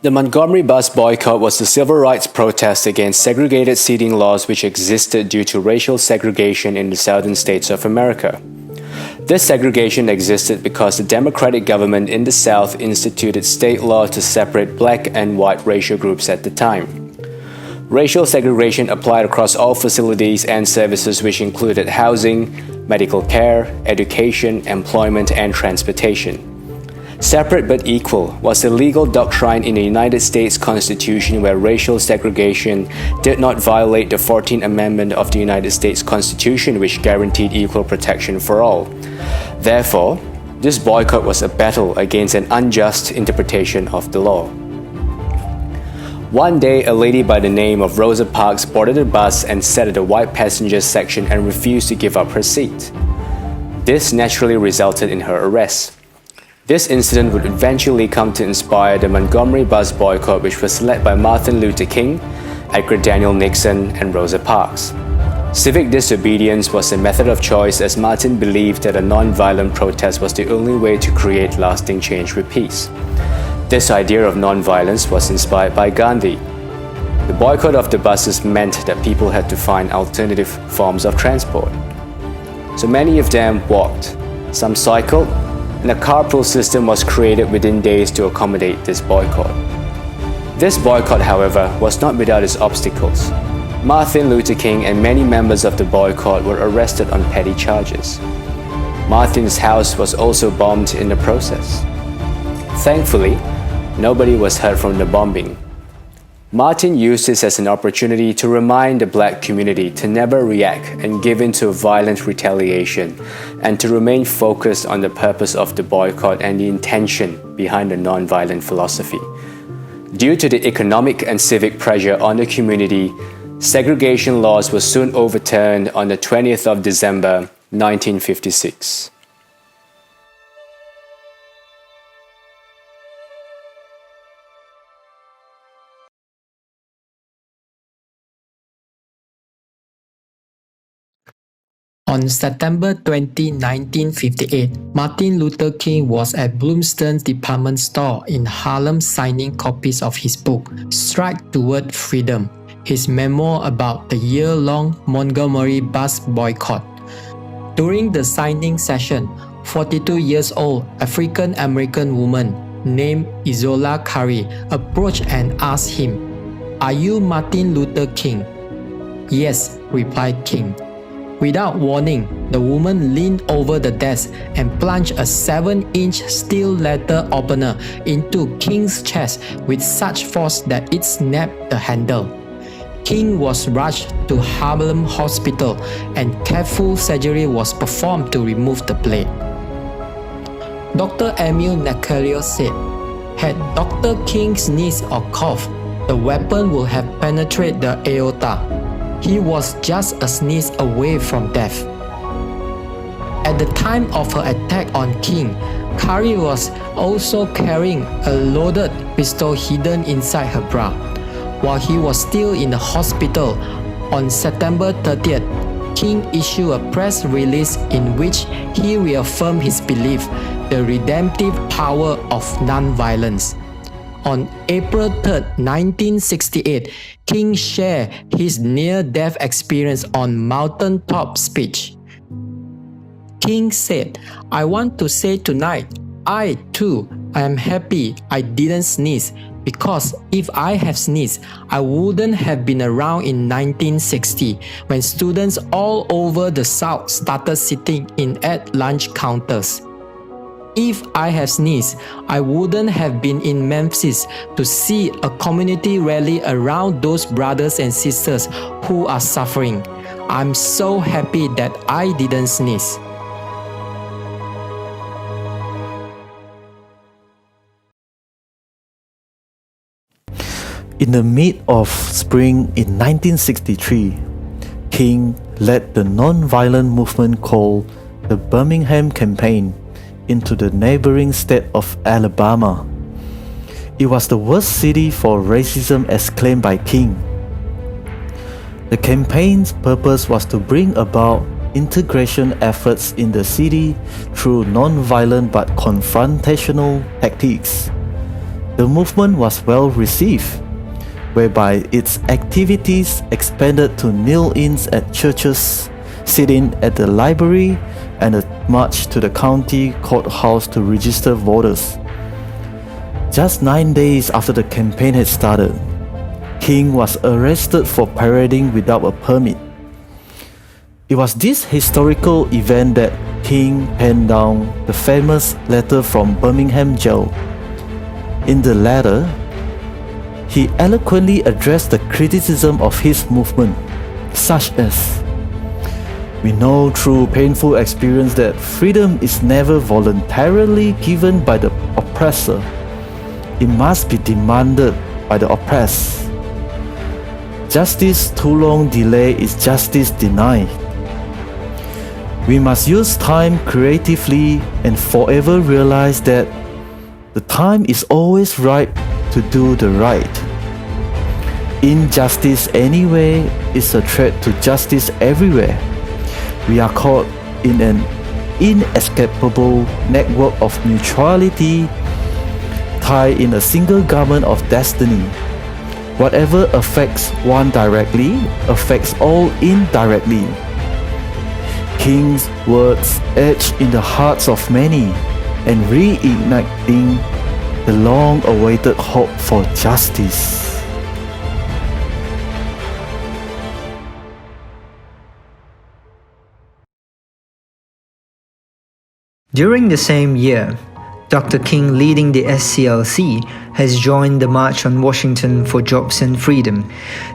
The Montgomery bus boycott was a civil rights protest against segregated seating laws which existed due to racial segregation in the southern states of America. This segregation existed because the Democratic government in the South instituted state law to separate black and white racial groups at the time. Racial segregation applied across all facilities and services which included housing, medical care, education, employment, and transportation. Separate but equal was a legal doctrine in the United States Constitution where racial segregation did not violate the 14th Amendment of the United States Constitution which guaranteed equal protection for all. Therefore, this boycott was a battle against an unjust interpretation of the law. One day, a lady by the name of Rosa Parks boarded a bus and sat at the white passengers section and refused to give up her seat. This naturally resulted in her arrest. This incident would eventually come to inspire the Montgomery bus boycott, which was led by Martin Luther King, Edgar Daniel Nixon, and Rosa Parks. Civic disobedience was a method of choice as Martin believed that a non-violent protest was the only way to create lasting change with peace. This idea of non-violence was inspired by Gandhi. The boycott of the buses meant that people had to find alternative forms of transport. So many of them walked, some cycled, and a carpool system was created within days to accommodate this boycott. This boycott, however, was not without its obstacles. Martin Luther King and many members of the boycott were arrested on petty charges. Martin's house was also bombed in the process. Thankfully, nobody was hurt from the bombing. Martin used this as an opportunity to remind the black community to never react and give in to violent retaliation, and to remain focused on the purpose of the boycott and the intention behind the non-violent philosophy. Due to the economic and civic pressure on the community, segregation laws were soon overturned on the 20th of December, 1956. On September 20, 1958, Martin Luther King was at Bloomsdale's department store in Harlem signing copies of his book, Stride Toward Freedom, his memoir about the year-long Montgomery bus boycott. During the signing session, 42 years old African-American woman named Izola Curry approached and asked him, "Are you Martin Luther King?" "Yes," replied King. Without warning, the woman leaned over the desk and plunged a 7-inch steel letter opener into King's chest with such force that it snapped the handle. King was rushed to Harlem Hospital and careful surgery was performed to remove the blade. Dr. Emil Neccario said, "Had Dr. King sneezed or coughed, the weapon would have penetrated the aorta. He was just a sneeze away from death." At the time of her attack on King, Curry was also carrying a loaded pistol hidden inside her bra. While he was still in the hospital, on September 30th, King issued a press release in which he reaffirmed his belief, the redemptive power of nonviolence. On April 3, 1968, King shared his near-death experience on mountaintop speech. King said, "I want to say tonight, I too am happy I didn't sneeze, because if I have sneezed, I wouldn't have been around in 1960 when students all over the South started sitting in at lunch counters. If I have sneezed, I wouldn't have been in Memphis to see a community rally around those brothers and sisters who are suffering. I'm so happy that I didn't sneeze." In the mid of spring in 1963, King led the non-violent movement called the Birmingham Campaign into the neighboring state of Alabama. It was the worst city for racism as claimed by King. The campaign's purpose was to bring about integration efforts in the city through non-violent but confrontational tactics. the movement was well received, whereby its activities expanded to kneel-ins at churches, sit-in at the library, and a march to the county courthouse to register voters. Just 9 days after the campaign had started, King was arrested for parading without a permit. It was this historical event that King penned down the famous letter from Birmingham jail. In the letter, he eloquently addressed the criticism of his movement, such as, "We know through painful experience that freedom is never voluntarily given by the oppressor. It must be demanded by the oppressed. Justice too long delay is justice denied. We must use time creatively and forever realize that the time is always right to do the right. Injustice anyway is a threat to justice everywhere. We are caught in an inescapable network of mutuality, tied in a single garment of destiny. Whatever affects one directly affects all indirectly." King's words etched in the hearts of many and reigniting the long-awaited hope for justice. During the same year, Dr. King, leading the SCLC, has joined the March on Washington for Jobs and Freedom.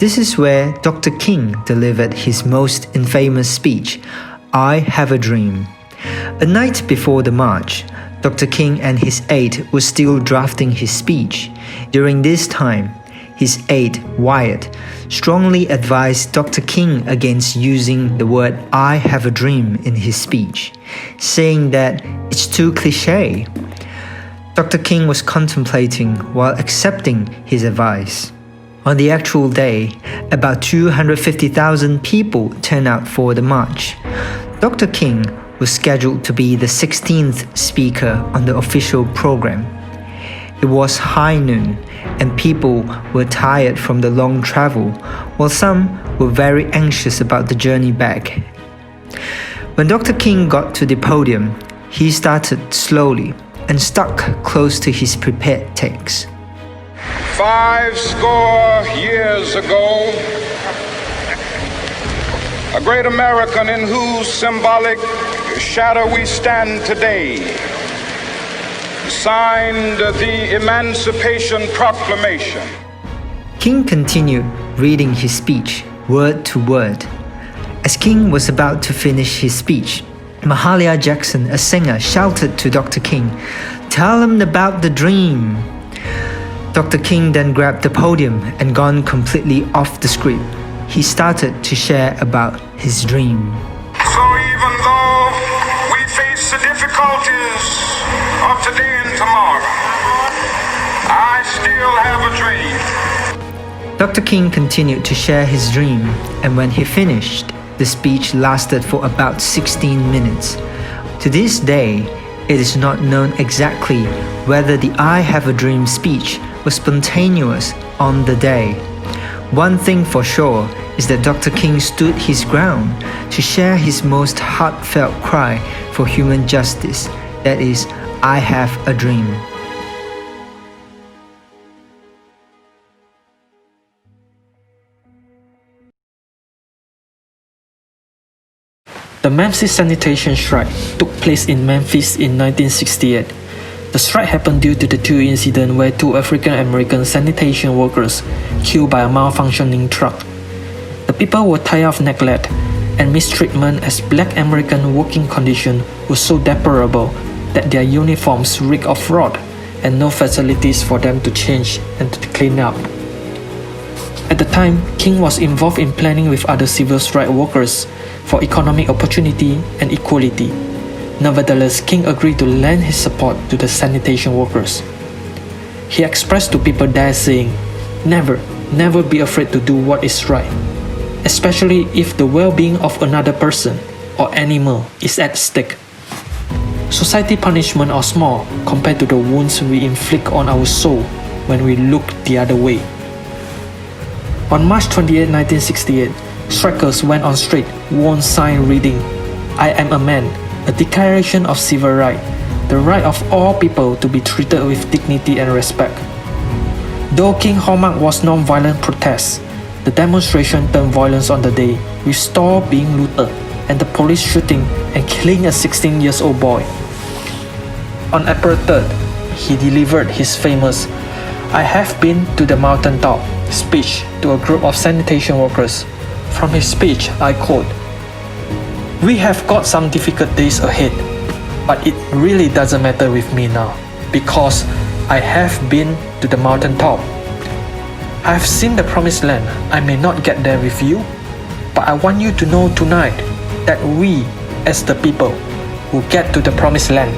This is where Dr. King delivered his most infamous speech, "I Have a Dream." A night before the march, Dr. King and his aide were still drafting his speech. During this time, his aide, Wyatt, strongly advised Dr. King against using the word "I have a dream" in his speech, saying that it's too cliché. Dr. King was contemplating while accepting his advice. On the actual day, about 250,000 people turned out for the march. Dr. King was scheduled to be the 16th speaker on the official program. It was high noon, and people were tired from the long travel, while some were very anxious about the journey back. When Dr. King got to the podium, he started slowly and stuck close to his prepared text. 50 years ago, a great American in whose symbolic shadow we stand today signed the Emancipation Proclamation. King continued reading his speech, word to word. As King was about to finish his speech, Mahalia Jackson, a singer, shouted to Dr. King, "Tell him about the dream." Dr. King then grabbed the podium and gone completely off the script. He started to share about his dream. So even though we face the difficulties of today and tomorrow, I still have a dream. Dr. King continued to share his dream, and when he finished, the speech lasted for about 16 minutes. To this day, it is not known exactly whether the "I Have a Dream" speech was spontaneous on the day. One thing for sure is that Dr. King stood his ground to share his most heartfelt cry for human justice, that is, "I have a dream." The Memphis sanitation strike took place in Memphis in 1968. The strike happened due to the two incidents where two African American sanitation workers killed by a malfunctioning truck. The people were tired of neglect and mistreatment as Black American working conditions were so deplorable that their uniforms reeked of rot and no facilities for them to change and to clean up. At the time, King was involved in planning with other civil rights workers for economic opportunity and equality. Nevertheless, King agreed to lend his support to the sanitation workers. He expressed to people there saying, never be afraid to do what is right, especially if the well-being of another person or animal is at stake. Society punishment are small compared to the wounds we inflict on our soul when we look the other way. On March 28, 1968, strikers went on street, worn sign reading, "I am a man, a declaration of civil right, the right of all people to be treated with dignity and respect." Though King hallmark was non-violent protest, the demonstration turned violence on the day, with stores being looted and the police shooting and killing a 16-year-old boy. On April 3rd, he delivered his famous "I have been to the mountaintop" speech to a group of sanitation workers. From his speech, I quote, "We have got some difficult days ahead, but it really doesn't matter with me now, because I have been to the mountaintop. I've seen the promised land. I may not get there with you, but I want you to know tonight that we, as the people, will get to the promised land."